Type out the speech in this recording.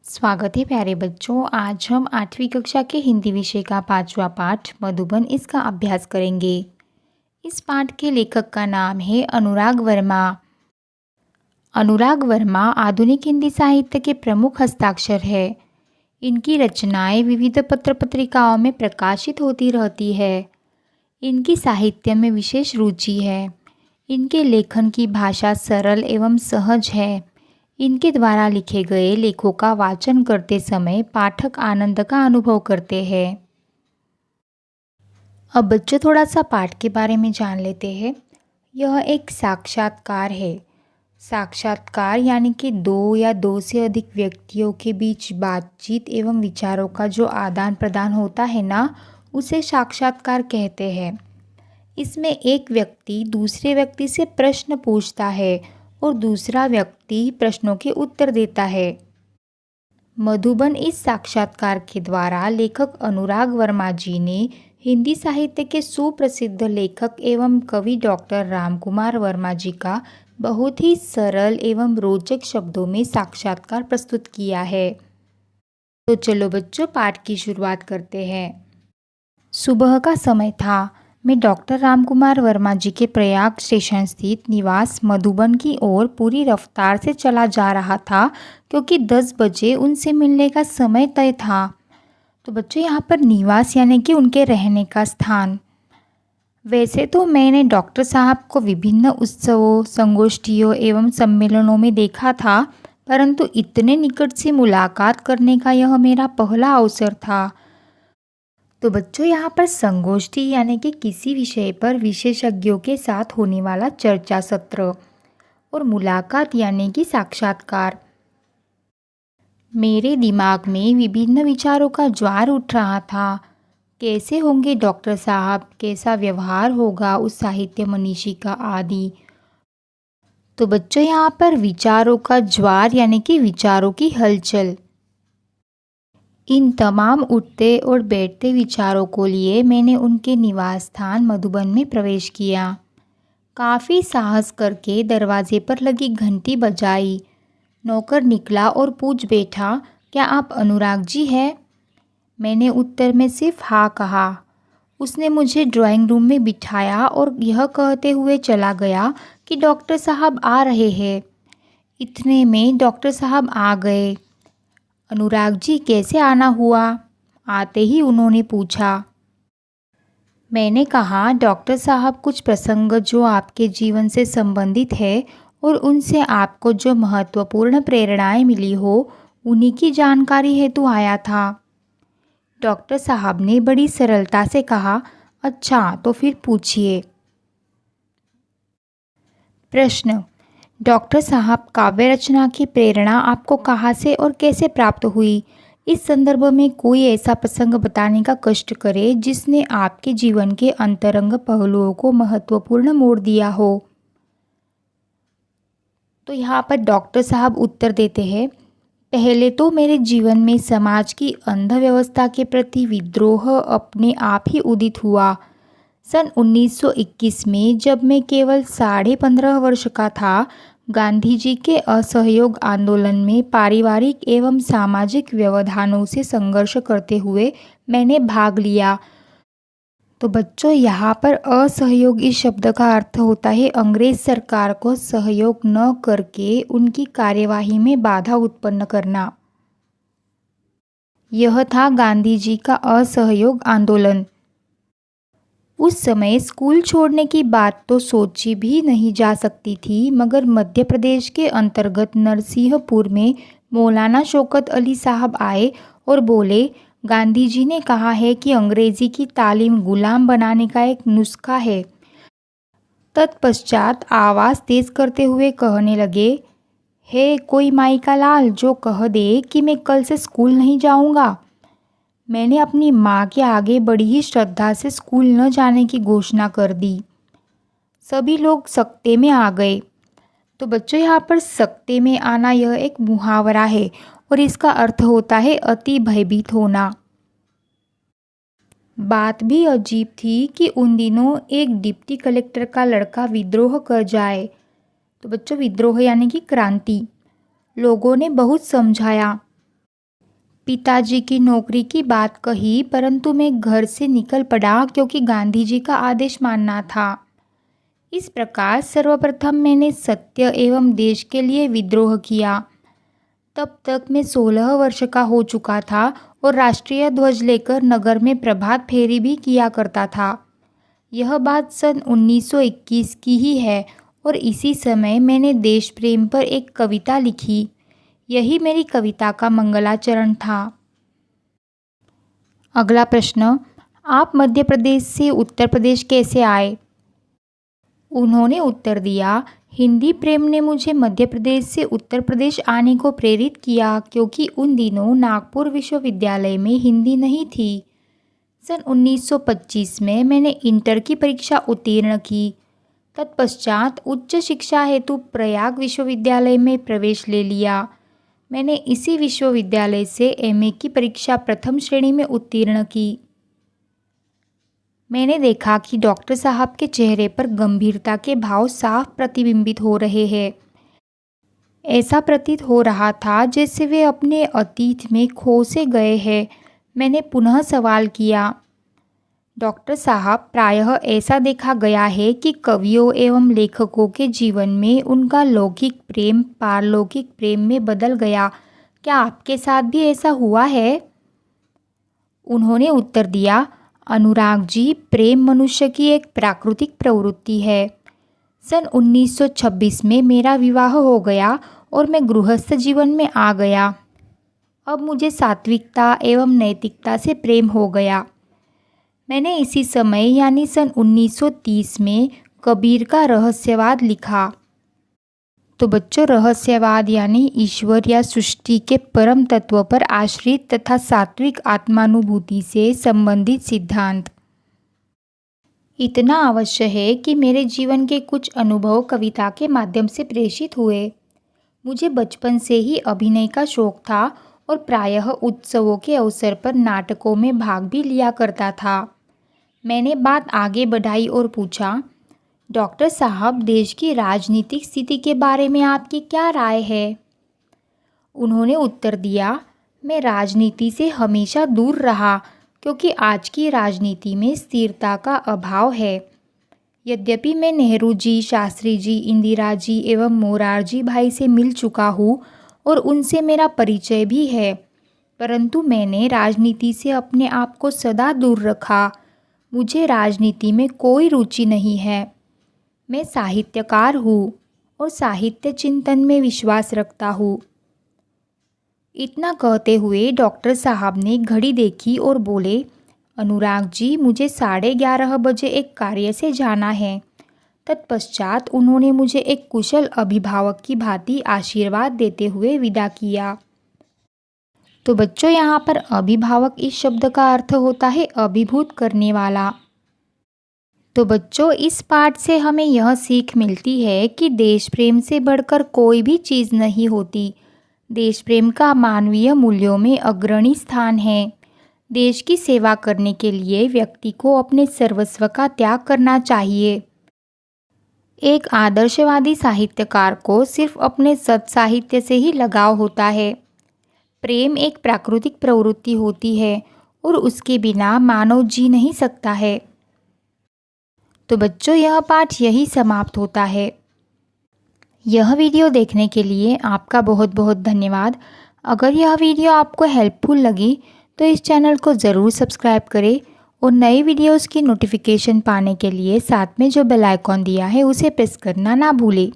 स्वागत है प्यारे बच्चों। आज हम 8वीं कक्षा के हिंदी विषय का 5वां पाठ मधुबन इसका अभ्यास करेंगे। इस पाठ के लेखक का नाम है अनुराग वर्मा। अनुराग वर्मा आधुनिक हिंदी साहित्य के प्रमुख हस्ताक्षर है। इनकी रचनाएं विविध पत्र पत्रिकाओं में प्रकाशित होती रहती है। इनकी साहित्य में विशेष रुचि है। इनके लेखन की भाषा सरल एवं सहज है। इनके द्वारा लिखे गए लेखों का वाचन करते समय पाठक आनंद का अनुभव करते हैं। अब बच्चों थोड़ा सा पाठ के बारे में जान लेते हैं। यह एक साक्षात्कार है। साक्षात्कार यानी कि दो या दो से अधिक व्यक्तियों के बीच बातचीत एवं विचारों का जो आदान प्रदान होता है ना, उसे साक्षात्कार कहते हैं। इसमें एक व्यक्ति दूसरे व्यक्ति से प्रश्न पूछता है और दूसरा व्यक्ति प्रश्नों के उत्तर देता है। मधुबन इस साक्षात्कार के द्वारा लेखक अनुराग वर्मा जी ने हिंदी साहित्य के सुप्रसिद्ध लेखक एवं कवि डॉक्टर रामकुमार वर्मा जी का बहुत ही सरल एवं रोचक शब्दों में साक्षात्कार प्रस्तुत किया है। तो चलो बच्चों, पाठ की शुरुआत करते हैं। सुबह का समय था। मैं डॉक्टर रामकुमार वर्मा जी के प्रयाग स्टेशन स्थित निवास मधुबन की ओर पूरी रफ्तार से चला जा रहा था, क्योंकि 10 बजे उनसे मिलने का समय तय था। तो बच्चों, यहाँ पर निवास यानी कि उनके रहने का स्थान। वैसे तो मैंने डॉक्टर साहब को विभिन्न उत्सवों, संगोष्ठियों एवं सम्मेलनों में देखा था, परंतु इतने निकट से मुलाकात करने का यह मेरा पहला अवसर था। तो बच्चों, यहाँ पर संगोष्ठी यानी कि किसी विषय पर विशेषज्ञों के साथ होने वाला चर्चा सत्र, और मुलाकात यानी कि साक्षात्कार। मेरे दिमाग में विभिन्न विचारों का ज्वार उठ रहा था। कैसे होंगे डॉक्टर साहब, कैसा व्यवहार होगा उस साहित्य मनीषी का, आदि। तो बच्चों, यहाँ पर विचारों का ज्वार यानी कि विचारों की हलचल। इन तमाम उठते और बैठते विचारों को लिए मैंने उनके निवास स्थान मधुबन में प्रवेश किया। काफ़ी साहस करके दरवाजे पर लगी घंटी बजाई। नौकर निकला और पूछ बैठा, क्या आप अनुराग जी हैं? मैंने उत्तर में सिर्फ हाँ कहा। उसने मुझे ड्राइंग रूम में बिठाया और यह कहते हुए चला गया कि डॉक्टर साहब आ रहे हैं। इतने में डॉक्टर साहब आ गए। अनुराग जी, कैसे आना हुआ? आते ही उन्होंने पूछा। मैंने कहा, डॉक्टर साहब, कुछ प्रसंग जो आपके जीवन से संबंधित है और उनसे आपको जो महत्वपूर्ण प्रेरणाएं मिली हो, उन्हीं की जानकारी हेतु आया था। डॉक्टर साहब ने बड़ी सरलता से कहा, अच्छा तो फिर पूछिए। प्रश्न। डॉक्टर साहब, काव्य रचना की प्रेरणा आपको कहाँ से और कैसे प्राप्त हुई? इस संदर्भ में कोई ऐसा प्रसंग बताने का कष्ट करे जिसने आपके जीवन के अंतरंग पहलुओं को महत्वपूर्ण मोड़ दिया हो। तो यहाँ पर डॉक्टर साहब उत्तर देते हैं, पहले तो मेरे जीवन में समाज की अंध व्यवस्था के प्रति विद्रोह अपने आप ही उदित हुआ। सन 1921 में जब मैं केवल 15.5 वर्ष का था, गांधी जी के असहयोग आंदोलन में पारिवारिक एवं सामाजिक व्यवधानों से संघर्ष करते हुए मैंने भाग लिया। तो बच्चों, यहाँ पर असहयोग इस शब्द का अर्थ होता है अंग्रेज सरकार को सहयोग न करके उनकी कार्यवाही में बाधा उत्पन्न करना। यह था गांधी जी का असहयोग आंदोलन। उस समय स्कूल छोड़ने की बात तो सोची भी नहीं जा सकती थी, मगर मध्य प्रदेश के अंतर्गत नरसिंहपुर में मौलाना शौकत अली साहब आए और बोले, गांधी जी ने कहा है कि अंग्रेजी की तालीम गुलाम बनाने का एक नुस्खा है। तत्पश्चात आवाज़ तेज करते हुए कहने लगे, हे कोई माई का लाल जो कह दे कि मैं कल से स्कूल नहीं जाऊंगा। मैंने अपनी माँ के आगे बड़ी ही श्रद्धा से स्कूल न जाने की घोषणा कर दी। सभी लोग सकते में आ गए। तो बच्चों, यहाँ पर सकते में आना यह एक मुहावरा है और इसका अर्थ होता है अति भयभीत होना। बात भी अजीब थी कि उन दिनों एक डिप्टी कलेक्टर का लड़का विद्रोह कर जाए। तो बच्चों, विद्रोह यानी कि क्रांति। लोगों ने बहुत समझाया, पिताजी की नौकरी की बात कही, परंतु मैं घर से निकल पड़ा क्योंकि गांधी जी का आदेश मानना था। इस प्रकार सर्वप्रथम मैंने सत्य एवं देश के लिए विद्रोह किया। तब तक मैं 16 वर्ष का हो चुका था और राष्ट्रीय ध्वज लेकर नगर में प्रभात फेरी भी किया करता था। यह बात सन 1921 की ही है और इसी समय मैंने देश प्रेम पर एक कविता लिखी। यही मेरी कविता का मंगलाचरण था। अगला प्रश्न, आप मध्य प्रदेश से उत्तर प्रदेश कैसे आए? उन्होंने उत्तर दिया, हिंदी प्रेम ने मुझे मध्य प्रदेश से उत्तर प्रदेश आने को प्रेरित किया क्योंकि उन दिनों नागपुर विश्वविद्यालय में हिंदी नहीं थी। सन 1925 में मैंने इंटर की परीक्षा उत्तीर्ण की। तत्पश्चात उच्च शिक्षा हेतु प्रयाग विश्वविद्यालय में प्रवेश ले लिया। मैंने इसी विश्वविद्यालय से एमए की परीक्षा प्रथम श्रेणी में उत्तीर्ण की। मैंने देखा कि डॉक्टर साहब के चेहरे पर गंभीरता के भाव साफ प्रतिबिंबित हो रहे हैं। ऐसा प्रतीत हो रहा था जैसे वे अपने अतीत में खो से गए हैं। मैंने पुनः सवाल किया, डॉक्टर साहब, प्रायः ऐसा देखा गया है कि कवियों एवं लेखकों के जीवन में उनका लौकिक प्रेम पारलौकिक प्रेम में बदल गया। क्या आपके साथ भी ऐसा हुआ है? उन्होंने उत्तर दिया, अनुराग जी, प्रेम मनुष्य की एक प्राकृतिक प्रवृत्ति है। सन 1926 में मेरा विवाह हो गया और मैं गृहस्थ जीवन में आ गया। अब मुझे सात्विकता एवं नैतिकता से प्रेम हो गया। मैंने इसी समय यानी सन 1930 में कबीर का रहस्यवाद लिखा। तो बच्चों, रहस्यवाद यानी ईश्वर या सृष्टि के परम तत्व पर आश्रित तथा सात्विक आत्मानुभूति से संबंधित सिद्धांत। इतना अवश्य है कि मेरे जीवन के कुछ अनुभव कविता के माध्यम से प्रेषित हुए। मुझे बचपन से ही अभिनय का शौक था और प्रायः उत्सवों के अवसर पर नाटकों में भाग भी लिया करता था। मैंने बात आगे बढ़ाई और पूछा, डॉक्टर साहब, देश की राजनीतिक स्थिति के बारे में आपकी क्या राय है? उन्होंने उत्तर दिया, मैं राजनीति से हमेशा दूर रहा क्योंकि आज की राजनीति में स्थिरता का अभाव है। यद्यपि मैं नेहरू जी, शास्त्री जी, इंदिरा जी एवं मोरारजी भाई से मिल चुका हूँ और उनसे मेरा परिचय भी है, परंतु मैंने राजनीति से अपने आप को सदा दूर रखा। मुझे राजनीति में कोई रुचि नहीं है। मैं साहित्यकार हूँ और साहित्य चिंतन में विश्वास रखता हूँ। इतना कहते हुए डॉक्टर साहब ने घड़ी देखी और बोले, अनुराग जी, मुझे 11:30 बजे एक कार्य से जाना है। तत्पश्चात उन्होंने मुझे एक कुशल अभिभावक की भांति आशीर्वाद देते हुए विदा किया। तो बच्चों, यहाँ पर अभिभावक इस शब्द का अर्थ होता है अभिभूत करने वाला। तो बच्चों, इस पाठ से हमें यह सीख मिलती है कि देश प्रेम से बढ़कर कोई भी चीज़ नहीं होती। देश प्रेम का मानवीय मूल्यों में अग्रणी स्थान है। देश की सेवा करने के लिए व्यक्ति को अपने सर्वस्व का त्याग करना चाहिए। एक आदर्शवादी साहित्यकार को सिर्फ अपने सत्साहित्य से ही लगाव होता है। प्रेम एक प्राकृतिक प्रवृत्ति होती है और उसके बिना मानव जी नहीं सकता है। तो बच्चों, यह पाठ यही समाप्त होता है। यह वीडियो देखने के लिए आपका बहुत बहुत धन्यवाद। अगर यह वीडियो आपको हेल्पफुल लगी तो इस चैनल को ज़रूर सब्सक्राइब करें और नई वीडियोस की नोटिफिकेशन पाने के लिए साथ में जो बेल आइकॉन दिया है उसे प्रेस करना ना भूलें।